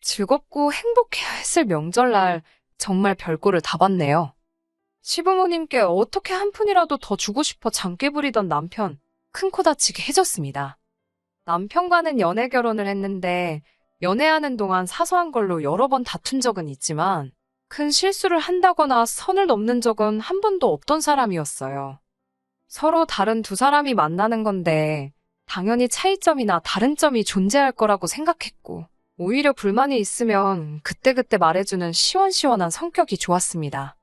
즐겁고 행복해야 했을 명절날 정말 별꼴을 다 봤네요. 시부모님께 어떻게 한 푼이라도 더 주고 싶어 장깨 부리던 남편, 큰 코 다치게 해줬습니다. 남편과는 연애 결혼을 했는데 연애하는 동안 사소한 걸로 여러 번 다툰 적은 있지만 큰 실수를 한다거나 선을 넘는 적은 한 번도 없던 사람이었어요. 서로 다른 두 사람이 만나는 건데 당연히 차이점이나 다른 점이 존재할 거라고 생각했고 오히려 불만이 있으면 그때그때 말해주는 시원시원한 성격이 좋았습니다.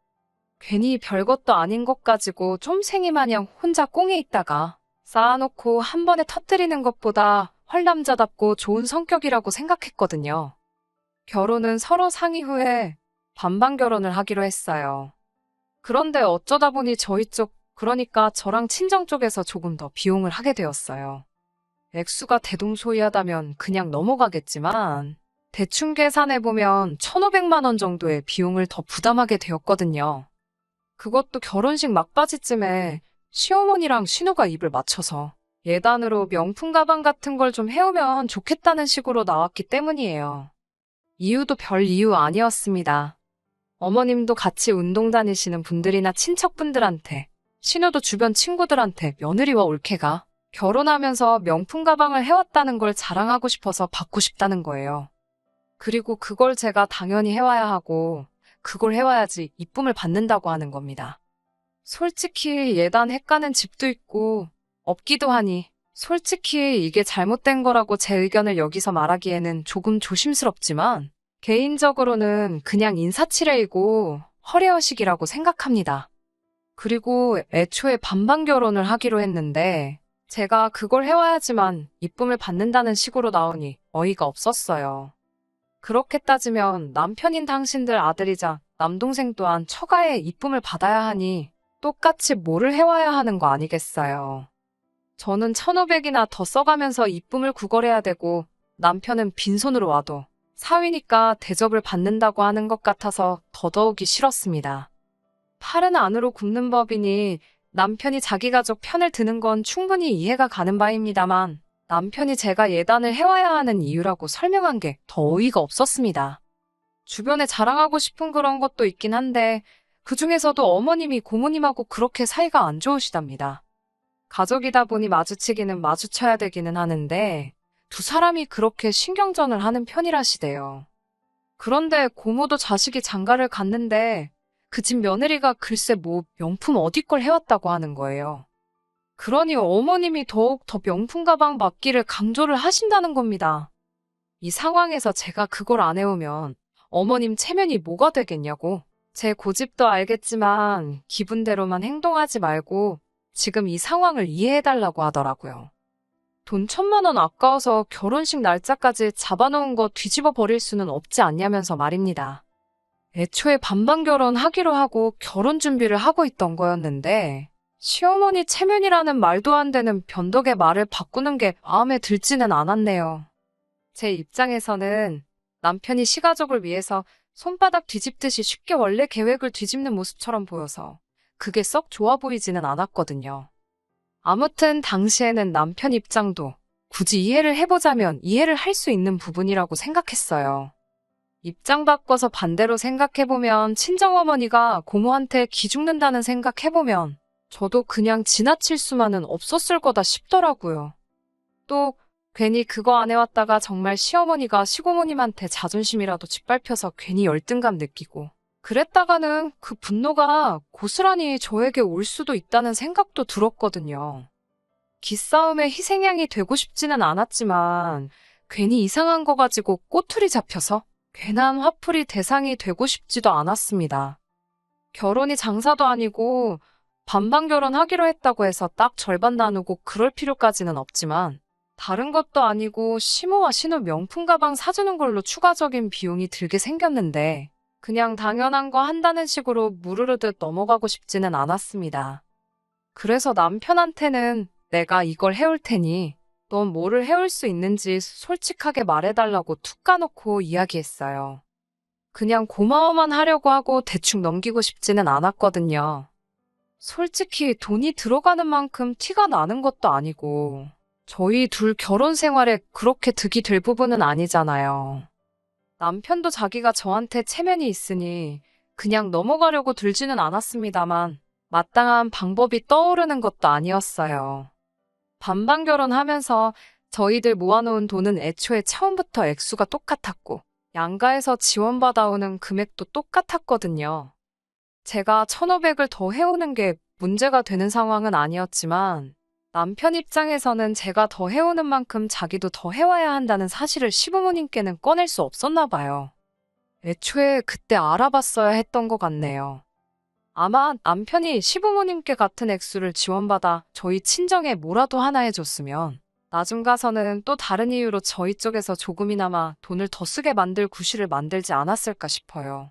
괜히 별것도 아닌 것 가지고 쫌생이 마냥 혼자 꽁에 있다가 쌓아놓고 한 번에 터뜨리는 것보다 헐남자답고 좋은 성격이라고 생각했거든요. 결혼은 서로 상의 후에 반반 결혼을 하기로 했어요. 그런데 어쩌다 보니 저희 쪽, 그러니까 저랑 친정 쪽에서 조금 더 비용을 하게 되었어요. 액수가 대동소이하다면 그냥 넘어가겠지만 대충 계산해보면 1,500만 원 정도의 비용을 더 부담하게 되었거든요. 그것도 결혼식 막바지쯤에 시어머니랑 신우가 입을 맞춰서 예단으로 명품 가방 같은 걸 좀 해오면 좋겠다는 식으로 나왔기 때문이에요. 이유도 별 이유 아니었습니다. 어머님도 같이 운동 다니시는 분들이나 친척분들한테, 신우도 주변 친구들한테 며느리와 올케가 결혼하면서 명품 가방을 해왔다는 걸 자랑하고 싶어서 받고 싶다는 거예요. 그리고 그걸 제가 당연히 해와야 하고 그걸 해와야지 이쁨을 받는다고 하는 겁니다. 솔직히 예단 헷가는 집도 있고 없기도 하니 솔직히 이게 잘못된 거라고 제 의견을 여기서 말하기에는 조금 조심스럽지만 개인적으로는 그냥 인사치레이고 허례허식이라고 생각합니다. 그리고 애초에 반반 결혼을 하기로 했는데 제가 그걸 해와야지만 이쁨을 받는다는 식으로 나오니 어이가 없었어요. 그렇게 따지면 남편인 당신들 아들이자 남동생 또한 처가의 이쁨을 받아야 하니 똑같이 뭐를 해와야 하는 거 아니겠어요. 저는 1,500이나 더 써가면서 이쁨을 구걸해야 되고 남편은 빈손으로 와도 사위니까 대접을 받는다고 하는 것 같아서 더더욱이 싫었습니다. 팔은 안으로 굽는 법이니 남편이 자기 가족 편을 드는 건 충분히 이해가 가는 바입니다만 남편이 제가 예단을 해와야 하는 이유라고 설명한 게 더 어이가 없었습니다. 주변에 자랑하고 싶은 그런 것도 있긴 한데 그중에서도 어머님이 고모님하고 그렇게 사이가 안 좋으시답니다. 가족이다 보니 마주치기는 마주쳐야 되기는 하는데 두 사람이 그렇게 신경전을 하는 편이라시대요. 그런데 고모도 자식이 장가를 갔는데 그 집 며느리가 글쎄 뭐 명품 어디 걸 해왔다고 하는 거예요. 그러니 어머님이 더욱 더 명품 가방 받기를 강조를 하신다는 겁니다. 이 상황에서 제가 그걸 안 해오면 어머님 체면이 뭐가 되겠냐고. 제 고집도 알겠지만 기분대로만 행동하지 말고 지금 이 상황을 이해해달라고 하더라고요. 돈 1,000만 원 아까워서 결혼식 날짜까지 잡아놓은 거 뒤집어 버릴 수는 없지 않냐면서 말입니다. 애초에 반반 결혼하기로 하고 결혼 준비를 하고 있던 거였는데 시어머니 체면이라는 말도 안 되는 변덕의 말을 바꾸는 게 마음에 들지는 않았네요. 제 입장에서는 남편이 시가족을 위해서 손바닥 뒤집듯이 쉽게 원래 계획을 뒤집는 모습처럼 보여서 그게 썩 좋아 보이지는 않았거든요. 아무튼 당시에는 남편 입장도 굳이 이해를 해보자면 이해를 할 수 있는 부분이라고 생각했어요. 입장 바꿔서 반대로 생각해보면 친정어머니가 고모한테 기죽는다는 생각해보면 저도 그냥 지나칠 수만은 없었을 거다 싶더라고요. 또 괜히 그거 안 해왔다가 정말 시어머니가 시고모님한테 자존심이라도 짓밟혀서 괜히 열등감 느끼고 그랬다가는 그 분노가 고스란히 저에게 올 수도 있다는 생각도 들었거든요. 기싸움의 희생양이 되고 싶지는 않았지만 괜히 이상한 거 가지고 꼬투리 잡혀서 괜한 화풀이 대상이 되고 싶지도 않았습니다. 결혼이 장사도 아니고 반반 결혼하기로 했다고 해서 딱 절반 나누고 그럴 필요까지는 없지만 다른 것도 아니고 시모와 신우 명품 가방 사주는 걸로 추가적인 비용이 들게 생겼는데 그냥 당연한 거 한다는 식으로 무르르듯 넘어가고 싶지는 않았습니다. 그래서 남편한테는 내가 이걸 해올 테니 넌 뭐를 해올 수 있는지 솔직하게 말해달라고 툭 까놓고 이야기했어요. 그냥 고마워만 하려고 하고 대충 넘기고 싶지는 않았거든요. 솔직히 돈이 들어가는 만큼 티가 나는 것도 아니고 저희 둘 결혼 생활에 그렇게 득이 될 부분은 아니잖아요. 남편도 자기가 저한테 체면이 있으니 그냥 넘어가려고 들지는 않았습니다만 마땅한 방법이 떠오르는 것도 아니었어요. 반반 결혼하면서 저희들 모아놓은 돈은 애초에 처음부터 액수가 똑같았고 양가에서 지원받아오는 금액도 똑같았거든요. 제가 1,500을 더 해오는 게 문제가 되는 상황은 아니었지만 남편 입장에서는 제가 더 해오는 만큼 자기도 더 해와야 한다는 사실을 시부모님께는 꺼낼 수 없었나 봐요. 애초에 그때 알아봤어야 했던 것 같네요. 아마 남편이 시부모님께 같은 액수를 지원받아 저희 친정에 뭐라도 하나 해줬으면 나중 가서는 또 다른 이유로 저희 쪽에서 조금이나마 돈을 더 쓰게 만들 구실을 만들지 않았을까 싶어요.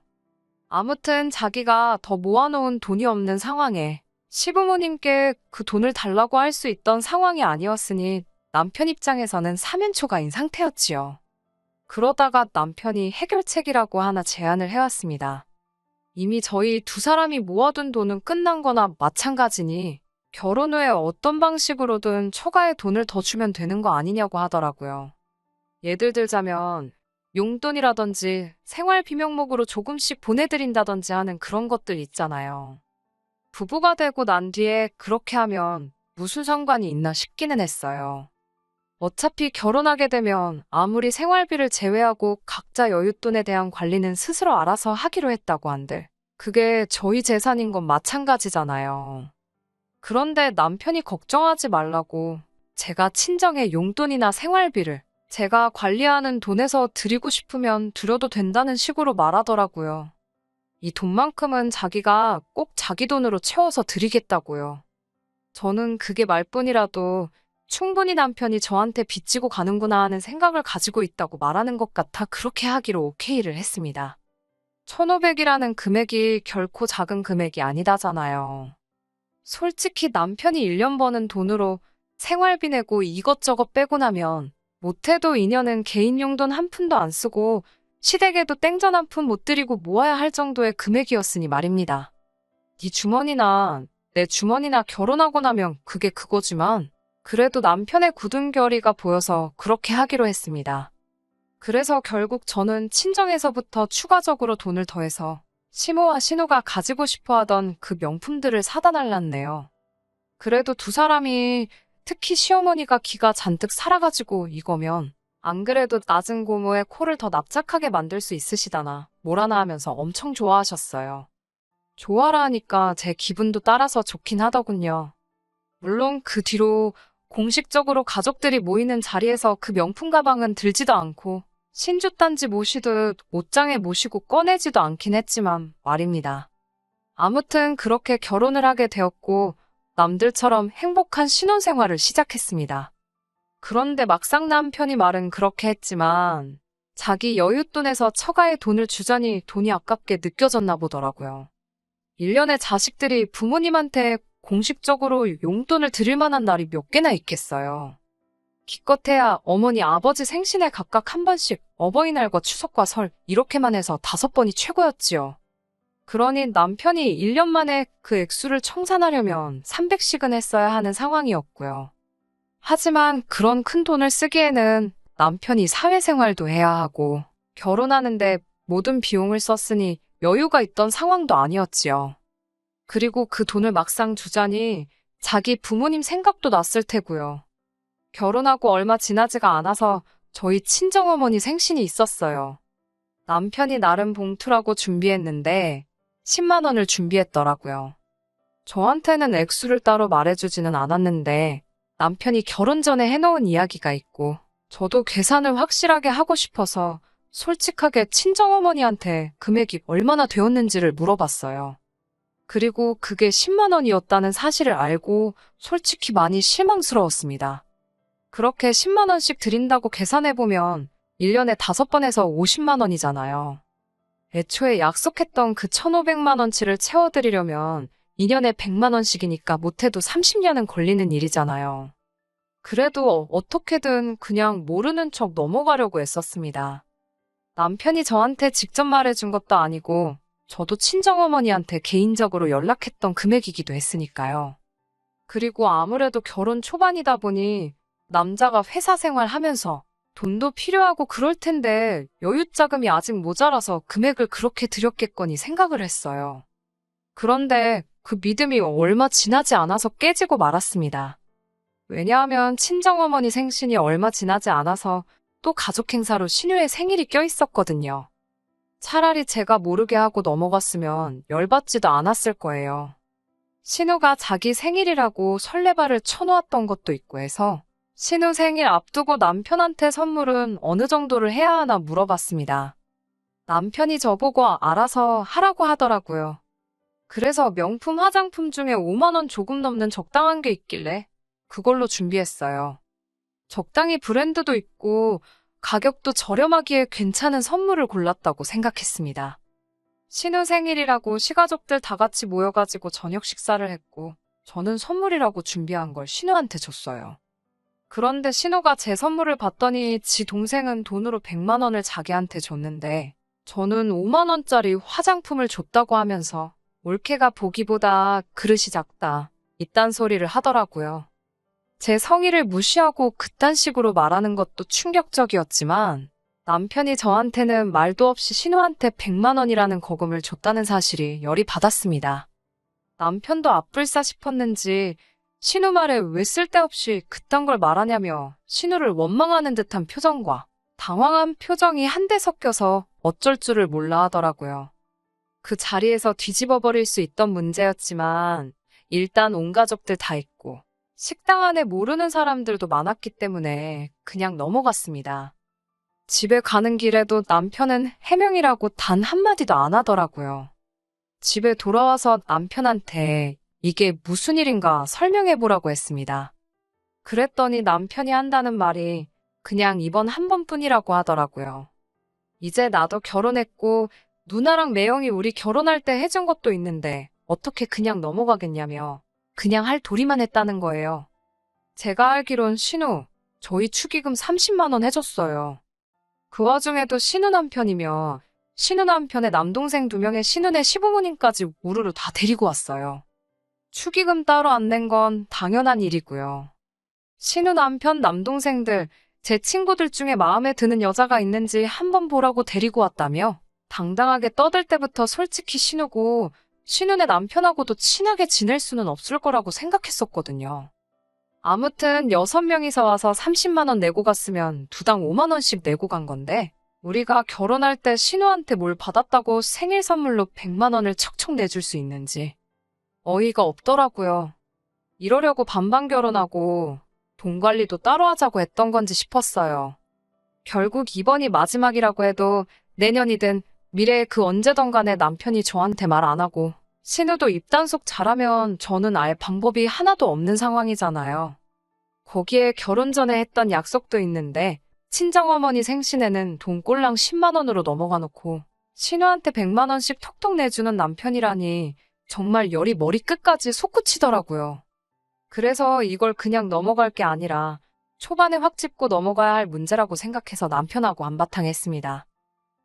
아무튼 자기가 더 모아놓은 돈이 없는 상황에 시부모님께 그 돈을 달라고 할 수 있던 상황이 아니었으니 남편 입장에서는 사면초가인 상태였지요. 그러다가 남편이 해결책이라고 하나 제안을 해왔습니다. 이미 저희 두 사람이 모아둔 돈은 끝난 거나 마찬가지니 결혼 후에 어떤 방식으로든 초과의 돈을 더 주면 되는 거 아니냐고 하더라고요. 예를 들자면 용돈이라든지 생활비 명목으로 조금씩 보내드린다든지 하는 그런 것들 있잖아요. 부부가 되고 난 뒤에 그렇게 하면 무슨 상관이 있나 싶기는 했어요. 어차피 결혼하게 되면 아무리 생활비를 제외하고 각자 여윳돈에 대한 관리는 스스로 알아서 하기로 했다고 한들 그게 저희 재산인 건 마찬가지잖아요. 그런데 남편이 걱정하지 말라고 제가 친정에 용돈이나 생활비를 제가 관리하는 돈에서 드리고 싶으면 드려도 된다는 식으로 말하더라고요. 이 돈만큼은 자기가 꼭 자기 돈으로 채워서 드리겠다고요. 저는 그게 말뿐이라도 충분히 남편이 저한테 빚지고 가는구나 하는 생각을 가지고 있다고 말하는 것 같아 그렇게 하기로 오케이를 했습니다. 1,500이라는 금액이 결코 작은 금액이 아니다잖아요. 솔직히 남편이 1년 버는 돈으로 생활비 내고 이것저것 빼고 나면 못해도 2년은 개인 용돈 한 푼도 안 쓰고 시댁에도 땡전 한 푼 못 드리고 모아야 할 정도의 금액이었으니 말입니다. 네 주머니나 내 주머니나 결혼하고 나면 그게 그거지만 그래도 남편의 굳은 결의가 보여서 그렇게 하기로 했습니다. 그래서 결국 저는 친정에서부터 추가적으로 돈을 더해서 시모와 신우가 가지고 싶어 하던 그 명품들을 사다 달랐네요. 그래도 두 사람이 특히 시어머니가 기가 잔뜩 살아가지고 이거면 안 그래도 낮은 고모의 코를 더 납작하게 만들 수 있으시다나 뭐라나 하면서 엄청 좋아하셨어요. 좋아라 하니까 제 기분도 따라서 좋긴 하더군요. 물론 그 뒤로 공식적으로 가족들이 모이는 자리에서 그 명품 가방은 들지도 않고 신주단지 모시듯 옷장에 모시고 꺼내지도 않긴 했지만 말입니다. 아무튼 그렇게 결혼을 하게 되었고 남들처럼 행복한 신혼생활을 시작했습니다. 그런데 막상 남편이 말은 그렇게 했지만 자기 여윳돈에서 처가에 돈을 주자니 돈이 아깝게 느껴졌나 보더라고요. 1년에 자식들이 부모님한테 공식적으로 용돈을 드릴 만한 날이 몇 개나 있겠어요. 기껏해야 어머니 아버지 생신에 각각 한 번씩 어버이날과 추석과 설 이렇게만 해서 5번이 최고였지요. 그러니 남편이 1년 만에 그 액수를 청산하려면 300씩은 했어야 하는 상황이었고요. 하지만 그런 큰 돈을 쓰기에는 남편이 사회생활도 해야 하고 결혼하는데 모든 비용을 썼으니 여유가 있던 상황도 아니었지요. 그리고 그 돈을 막상 주자니 자기 부모님 생각도 났을 테고요. 결혼하고 얼마 지나지가 않아서 저희 친정어머니 생신이 있었어요. 남편이 나름 봉투라고 준비했는데 10만 원을 준비했더라고요. 저한테는 액수를 따로 말해주지는 않았는데 남편이 결혼 전에 해놓은 이야기가 있고 저도 계산을 확실하게 하고 싶어서 솔직하게 친정어머니한테 금액이 얼마나 되었는지를 물어봤어요. 그리고 그게 10만 원이었다는 사실을 알고 솔직히 많이 실망스러웠습니다. 그렇게 10만 원씩 드린다고 계산해보면 1년에 5번 해서 50만 원이잖아요. 애초에 약속했던 그 1,500만 원치를 채워드리려면 2년에 100만 원씩이니까 못해도 30년은 걸리는 일이잖아요. 그래도 어떻게든 그냥 모르는 척 넘어가려고 애썼습니다. 남편이 저한테 직접 말해준 것도 아니고 저도 친정어머니한테 개인적으로 연락했던 금액이기도 했으니까요. 그리고 아무래도 결혼 초반이다 보니 남자가 회사 생활하면서 돈도 필요하고 그럴 텐데 여유 자금이 아직 모자라서 금액을 그렇게 드렸겠거니 생각을 했어요. 그런데 그 믿음이 얼마 지나지 않아서 깨지고 말았습니다. 왜냐하면 친정어머니 생신이 얼마 지나지 않아서 또 가족 행사로 신우의 생일이 껴있었거든요. 차라리 제가 모르게 하고 넘어갔으면 열받지도 않았을 거예요. 신우가 자기 생일이라고 설레발을 쳐놓았던 것도 있고 해서 신우 생일 앞두고 남편한테 선물은 어느 정도를 해야 하나 물어봤습니다. 남편이 저보고 알아서 하라고 하더라고요. 그래서 명품 화장품 중에 5만 원 조금 넘는 적당한 게 있길래 그걸로 준비했어요. 적당히 브랜드도 있고 가격도 저렴하기에 괜찮은 선물을 골랐다고 생각했습니다. 신우 생일이라고 시가족들 다 같이 모여가지고 저녁 식사를 했고 저는 선물이라고 준비한 걸 신우한테 줬어요. 그런데 신우가 제 선물을 받더니 지 동생은 돈으로 100만 원을 자기한테 줬는데 저는 5만 원짜리 화장품을 줬다고 하면서 올케가 보기보다 그릇이 작다 이딴 소리를 하더라고요. 제 성의를 무시하고 그딴 식으로 말하는 것도 충격적이었지만 남편이 저한테는 말도 없이 신우한테 100만 원이라는 거금을 줬다는 사실이 열이 받았습니다. 남편도 앞불싸 싶었는지 신우 말에 왜 쓸데없이 그딴 걸 말하냐며 신우를 원망하는 듯한 표정과 당황한 표정이 한데 섞여서 어쩔 줄을 몰라 하더라고요. 그 자리에서 뒤집어 버릴 수 있던 문제였지만 일단 온 가족들 다 있고 식당 안에 모르는 사람들도 많았기 때문에 그냥 넘어갔습니다. 집에 가는 길에도 남편은 해명이라고 단 한마디도 안 하더라고요. 집에 돌아와서 남편한테 이게 무슨 일인가 설명해보라고 했습니다. 그랬더니 남편이 한다는 말이 그냥 이번 한 번뿐이라고 하더라고요. 이제 나도 결혼했고 누나랑 매형이 우리 결혼할 때 해준 것도 있는데 어떻게 그냥 넘어가겠냐며 그냥 할 도리만 했다는 거예요. 제가 알기론 신우, 저희 축의금 30만 원 해줬어요. 그 와중에도 신우 남편이며 신우 남편의 남동생 2명의 신우네 시부모님까지 우르르 다 데리고 왔어요. 축의금 따로 안 낸 건 당연한 일이고요. 신우 남편 남동생들, 제 친구들 중에 마음에 드는 여자가 있는지 한번 보라고 데리고 왔다며 당당하게 떠들 때부터 솔직히 신우고 신우네 남편하고도 친하게 지낼 수는 없을 거라고 생각했었거든요. 아무튼 6명이서 와서 30만 원 내고 갔으면 두당 5만 원씩 내고 간 건데 우리가 결혼할 때 신우한테 뭘 받았다고 생일 선물로 100만 원을 척척 내줄 수 있는지 어이가 없더라고요. 이러려고 반반 결혼하고 돈 관리도 따로 하자고 했던 건지 싶었어요. 결국 이번이 마지막이라고 해도 내년이든 미래에 그 언제든 간에 남편이 저한테 말 안 하고 신우도 입단속 잘하면 저는 알 방법이 하나도 없는 상황이잖아요. 거기에 결혼 전에 했던 약속도 있는데 친정어머니 생신에는 돈 꼴랑 10만 원으로 넘어가 놓고 신우한테 100만 원씩 톡톡 내주는 남편이라니 정말 열이 머리끝까지 솟구치더라고요. 그래서 이걸 그냥 넘어갈 게 아니라 초반에 확 짚고 넘어가야 할 문제라고 생각해서 남편하고 한바탕 했습니다.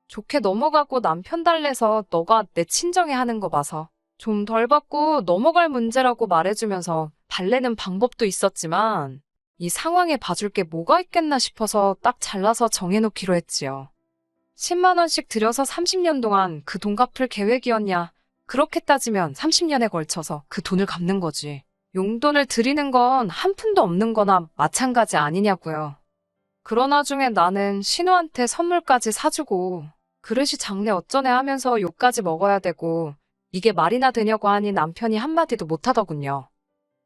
좋게 넘어가고 남편 달래서 너가 내 친정에 하는 거 봐서 좀 덜 받고 넘어갈 문제라고 말해주면서 달래는 방법도 있었지만 이 상황에 봐줄 게 뭐가 있겠나 싶어서 딱 잘라서 정해놓기로 했지요. 10만 원씩 들여서 30년 동안 그 돈 갚을 계획이었냐? 그렇게 따지면 30년에 걸쳐서 그 돈을 갚는 거지. 용돈을 드리는 건 한 푼도 없는 거나 마찬가지 아니냐고요. 그런 와중에 나는 신우한테 선물까지 사주고 그릇이 작네 어쩌네 하면서 욕까지 먹어야 되고 이게 말이나 되냐고 하니 남편이 한마디도 못하더군요.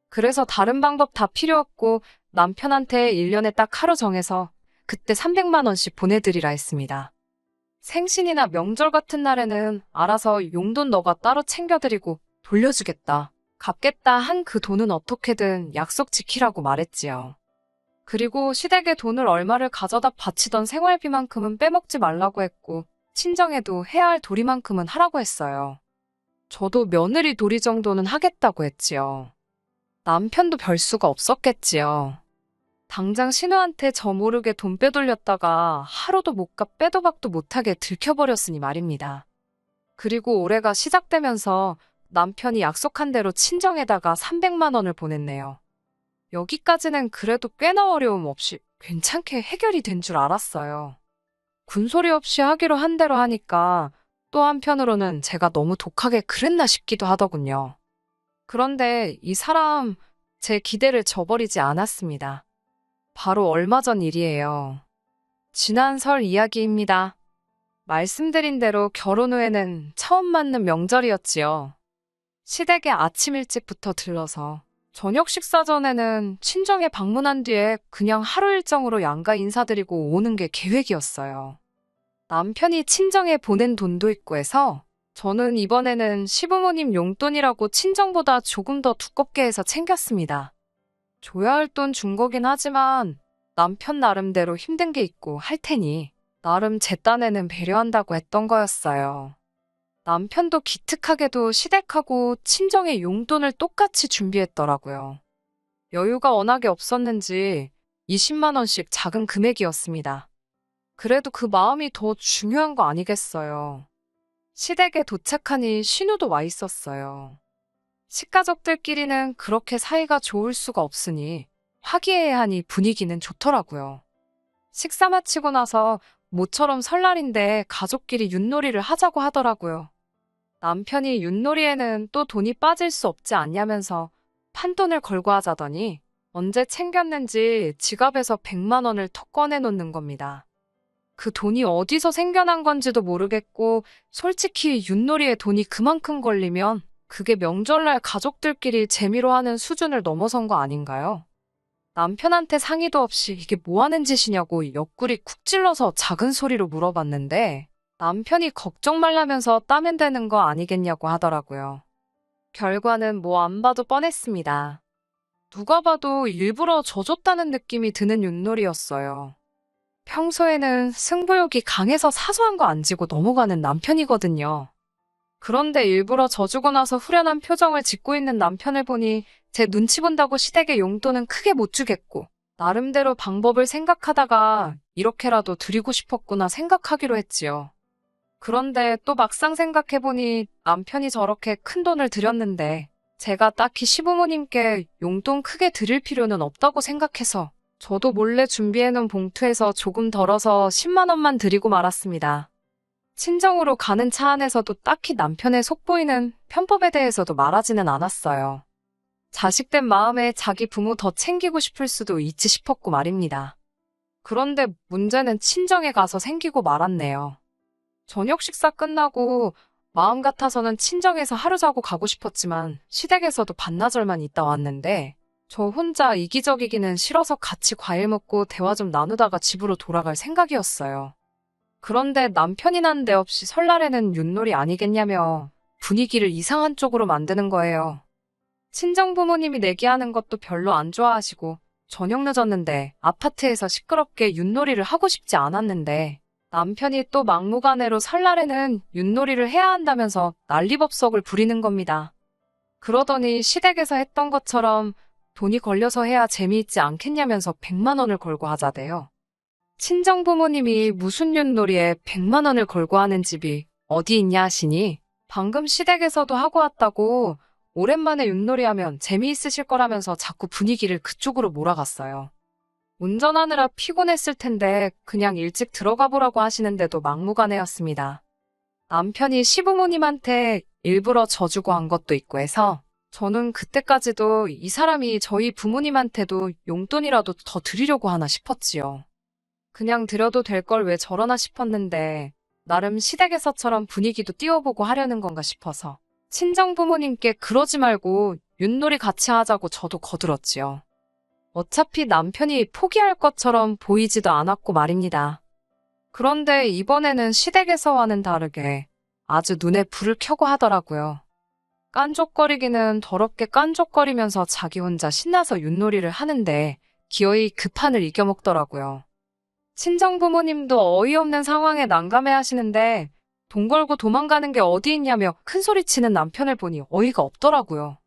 그래서 다른 방법 다 필요 없고 남편한테 1년에 딱 하루 정해서 그때 300만 원씩 보내드리라 했습니다. 생신이나 명절 같은 날에는 알아서 용돈 너가 따로 챙겨드리고 돌려주겠다, 갚겠다 한 그 돈은 어떻게든 약속 지키라고 말했지요. 그리고 시댁에 돈을 얼마를 가져다 바치던 생활비만큼은 빼먹지 말라고 했고 친정에도 해야 할 도리만큼은 하라고 했어요. 저도 며느리 도리 정도는 하겠다고 했지요. 남편도 별 수가 없었겠지요. 당장 신우한테 저 모르게 돈 빼돌렸다가 하루도 못 가 빼도 박도 못하게 들켜버렸으니 말입니다. 그리고 올해가 시작되면서 남편이 약속한 대로 친정에다가 300만 원을 보냈네요. 여기까지는 그래도 꽤나 어려움 없이 괜찮게 해결이 된 줄 알았어요. 군소리 없이 하기로 한 대로 하니까 또 한편으로는 제가 너무 독하게 그랬나 싶기도 하더군요. 그런데 이 사람 제 기대를 저버리지 않았습니다. 바로 얼마 전 일이에요. 지난 설 이야기입니다. 말씀드린 대로 결혼 후에는 처음 맞는 명절이었지요. 시댁에 아침 일찍부터 들러서 저녁 식사 전에는 친정에 방문한 뒤에 그냥 하루 일정으로 양가 인사드리고 오는 게 계획이었어요. 남편이 친정에 보낸 돈도 있고 해서 저는 이번에는 시부모님 용돈이라고 친정보다 조금 더 두껍게 해서 챙겼습니다. 줘야 할 돈 준 거긴 하지만 남편 나름대로 힘든 게 있고 할 테니 나름 제 딴에는 배려한다고 했던 거였어요. 남편도 기특하게도 시댁하고 친정의 용돈을 똑같이 준비했더라고요. 여유가 워낙에 없었는지 20만 원씩 작은 금액이었습니다. 그래도 그 마음이 더 중요한 거 아니겠어요. 시댁에 도착하니 신우도 와 있었어요. 식가족들끼리는 그렇게 사이가 좋을 수가 없으니 화기애애하니 하니 분위기는 좋더라고요. 식사 마치고 나서 모처럼 설날인데 가족끼리 윷놀이를 하자고 하더라고요. 남편이 윷놀이에는 또 돈이 빠질 수 없지 않냐면서 판돈을 걸고 하자더니 언제 챙겼는지 지갑에서 100만 원을 턱 꺼내놓는 겁니다. 그 돈이 어디서 생겨난 건지도 모르겠고 솔직히 윷놀이에 돈이 그만큼 걸리면 그게 명절날 가족들끼리 재미로 하는 수준을 넘어선 거 아닌가요? 남편한테 상의도 없이 이게 뭐 하는 짓이냐고 옆구리 쿡 찔러서 작은 소리로 물어봤는데 남편이 걱정 말라면서 따면 되는 거 아니겠냐고 하더라고요. 결과는 뭐 안 봐도 뻔했습니다. 누가 봐도 일부러 져줬다는 느낌이 드는 윷놀이였어요. 평소에는 승부욕이 강해서 사소한 거 안 지고 넘어가는 남편이거든요. 그런데 일부러 져주고 나서 후련한 표정을 짓고 있는 남편을 보니 제 눈치 본다고 시댁에 용돈은 크게 못 주겠고 나름대로 방법을 생각하다가 이렇게라도 드리고 싶었구나 생각하기로 했지요. 그런데 또 막상 생각해보니 남편이 저렇게 큰 돈을 드렸는데 제가 딱히 시부모님께 용돈 크게 드릴 필요는 없다고 생각해서 저도 몰래 준비해놓은 봉투에서 조금 덜어서 10만 원만 드리고 말았습니다. 친정으로 가는 차 안에서도 딱히 남편의 속보이는 편법에 대해서도 말하지는 않았어요. 자식된 마음에 자기 부모 더 챙기고 싶을 수도 있지 싶었고 말입니다. 그런데 문제는 친정에 가서 생기고 말았네요. 저녁 식사 끝나고 마음 같아서는 친정에서 하루 자고 가고 싶었지만 시댁에서도 반나절만 있다 왔는데 저 혼자 이기적이기는 싫어서 같이 과일 먹고 대화 좀 나누다가 집으로 돌아갈 생각이었어요. 그런데 남편이 난데없이 설날에는 윷놀이 아니겠냐며 분위기를 이상한 쪽으로 만드는 거예요. 친정 부모님이 내기하는 것도 별로 안 좋아하시고 저녁 늦었는데 아파트에서 시끄럽게 윷놀이를 하고 싶지 않았는데 남편이 또 막무가내로 설날에는 윷놀이를 해야 한다면서 난리법석을 부리는 겁니다. 그러더니 시댁에서 했던 것처럼 돈이 걸려서 해야 재미있지 않겠냐면서 100만 원을 걸고 하자대요. 친정 부모님이 무슨 윷놀이에 100만 원을 걸고 하는 집이 어디 있냐 하시니 방금 시댁에서도 하고 왔다고 오랜만에 윷놀이 하면 재미있으실 거라면서 자꾸 분위기를 그쪽으로 몰아갔어요. 운전하느라 피곤했을 텐데 그냥 일찍 들어가 보라고 하시는데도 막무가내였습니다. 남편이 시부모님한테 일부러 져주고 한 것도 있고 해서 저는 그때까지도 이 사람이 저희 부모님한테도 용돈이라도 더 드리려고 하나 싶었지요. 그냥 드려도 될 걸 왜 저러나 싶었는데 나름 시댁에서처럼 분위기도 띄워보고 하려는 건가 싶어서 친정 부모님께 그러지 말고 윷놀이 같이 하자고 저도 거들었지요. 어차피 남편이 포기할 것처럼 보이지도 않았고 말입니다. 그런데 이번에는 시댁에서와는 다르게 아주 눈에 불을 켜고 하더라고요. 깐족거리기는 더럽게 깐족거리면서 자기 혼자 신나서 윷놀이를 하는데 기어이 그 판을 이겨먹더라고요. 친정 부모님도 어이없는 상황에 난감해 하시는데 돈 걸고 도망가는 게 어디 있냐며 큰소리치는 남편을 보니 어이가 없더라고요.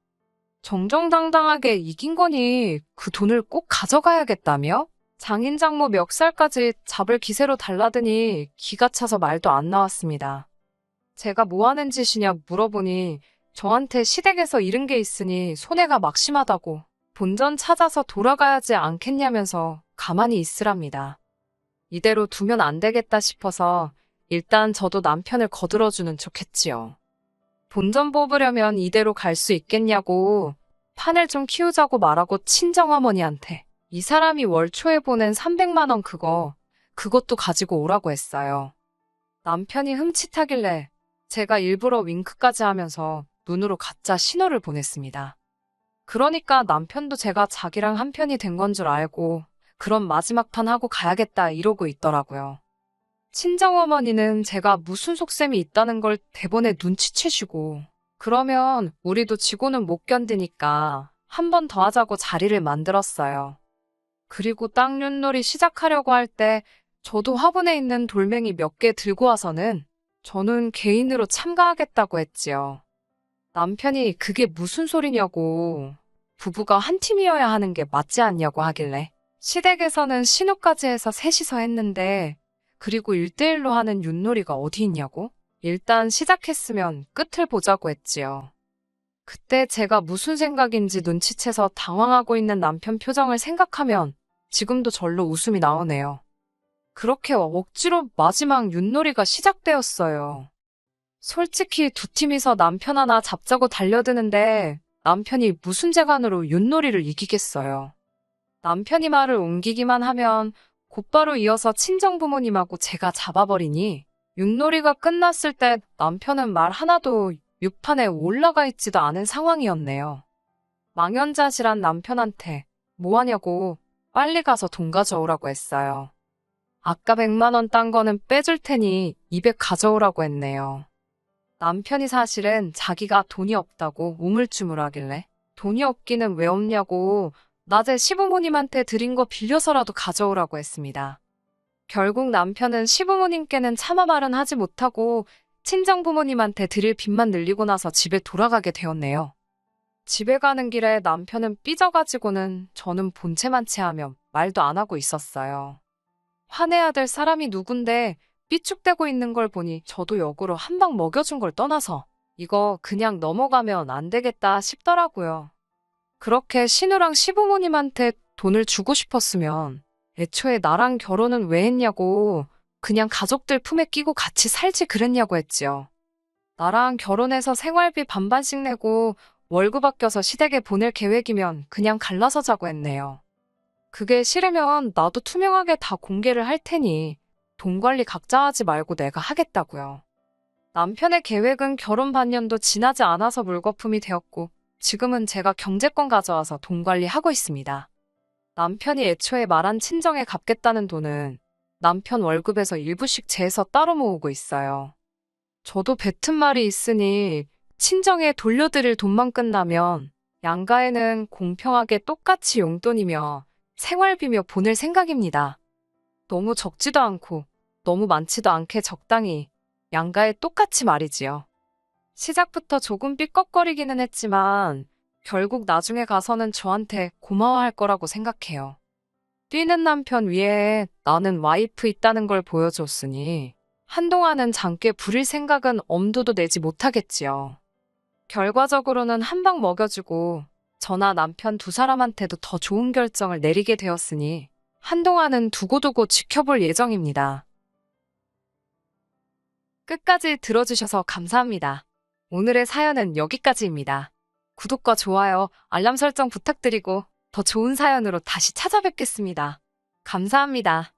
정정당당하게 이긴 거니 그 돈을 꼭 가져가야겠다며 장인 장모 멱살까지 잡을 기세로 달라드니 기가 차서 말도 안 나왔습니다. 제가 뭐 하는 짓이냐 물어보니 저한테 시댁에서 잃은 게 있으니 손해가 막심하다고 본전 찾아서 돌아가야지 않겠냐면서 가만히 있으랍니다. 이대로 두면 안 되겠다 싶어서 일단 저도 남편을 거들어주는 척 했지요. 본전 뽑으려면 이대로 갈 수 있겠냐고 판을 좀 키우자고 말하고 친정어머니한테 이 사람이 월 초에 보낸 300만 원 그것도 가지고 오라고 했어요. 남편이 흠칫하길래 제가 일부러 윙크까지 하면서 눈으로 가짜 신호를 보냈습니다. 그러니까 남편도 제가 자기랑 한편이 된 건 줄 알고 그럼 마지막 판 하고 가야겠다 이러고 있더라고요. 친정어머니는 제가 무슨 속셈이 있다는 걸 대번에 눈치채시고 그러면 우리도 지고는 못 견디니까 한 번 더 하자고 자리를 만들었어요. 그리고 땅 윷놀이 시작하려고 할 때 저도 화분에 있는 돌멩이 몇 개 들고 와서는 저는 개인으로 참가하겠다고 했지요. 남편이 그게 무슨 소리냐고 부부가 한 팀이어야 하는 게 맞지 않냐고 하길래 시댁에서는 신우까지 해서 셋이서 했는데 그리고 1대1로 하는 윷놀이가 어디 있냐고? 일단 시작했으면 끝을 보자고 했지요. 그때 제가 무슨 생각인지 눈치채서 당황하고 있는 남편 표정을 생각하면 지금도 절로 웃음이 나오네요. 그렇게 억지로 마지막 윷놀이가 시작되었어요. 솔직히 두 팀이서 남편 하나 잡자고 달려드는데 남편이 무슨 재간으로 윷놀이를 이기겠어요. 남편이 말을 옮기기만 하면 곧바로 이어서 친정부모님하고 제가 잡아버리니 윷놀이가 끝났을 때 남편은 말 하나도 육판에 올라가 있지도 않은 상황이었네요. 망연자실한 남편한테 뭐하냐고 빨리 가서 돈 가져오라고 했어요. 아까 100만 원 딴 거는 빼줄 테니 200 가져오라고 했네요. 남편이 사실은 자기가 돈이 없다고 우물쭈물하길래 돈이 없기는 왜 없냐고 낮에 시부모님한테 드린 거 빌려서라도 가져오라고 했습니다. 결국 남편은 시부모님께는 차마 말은 하지 못하고 친정부모님한테 드릴 빚만 늘리고 나서 집에 돌아가게 되었네요. 집에 가는 길에 남편은 삐져가지고는 저는 본체만 체하며 말도 안 하고 있었어요. 화내야 될 사람이 누군데 삐죽대고 있는 걸 보니 저도 역으로 한 방 먹여준 걸 떠나서 이거 그냥 넘어가면 안 되겠다 싶더라고요. 그렇게 신우랑 시부모님한테 돈을 주고 싶었으면 애초에 나랑 결혼은 왜 했냐고 그냥 가족들 품에 끼고 같이 살지 그랬냐고 했지요. 나랑 결혼해서 생활비 반반씩 내고 월급 아껴서 시댁에 보낼 계획이면 그냥 갈라서 자고 했네요. 그게 싫으면 나도 투명하게 다 공개를 할 테니 돈 관리 각자 하지 말고 내가 하겠다고요. 남편의 계획은 결혼 반년도 지나지 않아서 물거품이 되었고 지금은 제가 경제권 가져와서 돈 관리하고 있습니다. 남편이 애초에 말한 친정에 갚겠다는 돈은 남편 월급에서 일부씩 재서 따로 모으고 있어요. 저도 뱉은 말이 있으니 친정에 돌려드릴 돈만 끝나면 양가에는 공평하게 똑같이 용돈이며 생활비며 보낼 생각입니다. 너무 적지도 않고 너무 많지도 않게 적당히 양가에 똑같이 말이지요. 시작부터 조금 삐걱거리기는 했지만 결국 나중에 가서는 저한테 고마워할 거라고 생각해요. 뛰는 남편 위에 나는 와이프 있다는 걸 보여줬으니 한동안은 장께 부릴 생각은 엄두도 내지 못하겠지요. 결과적으로는 한 방 먹여주고 저나 남편 두 사람한테도 더 좋은 결정을 내리게 되었으니 한동안은 두고두고 지켜볼 예정입니다. 끝까지 들어주셔서 감사합니다. 오늘의 사연은 여기까지입니다. 구독과 좋아요, 알람 설정 부탁드리고 더 좋은 사연으로 다시 찾아뵙겠습니다. 감사합니다.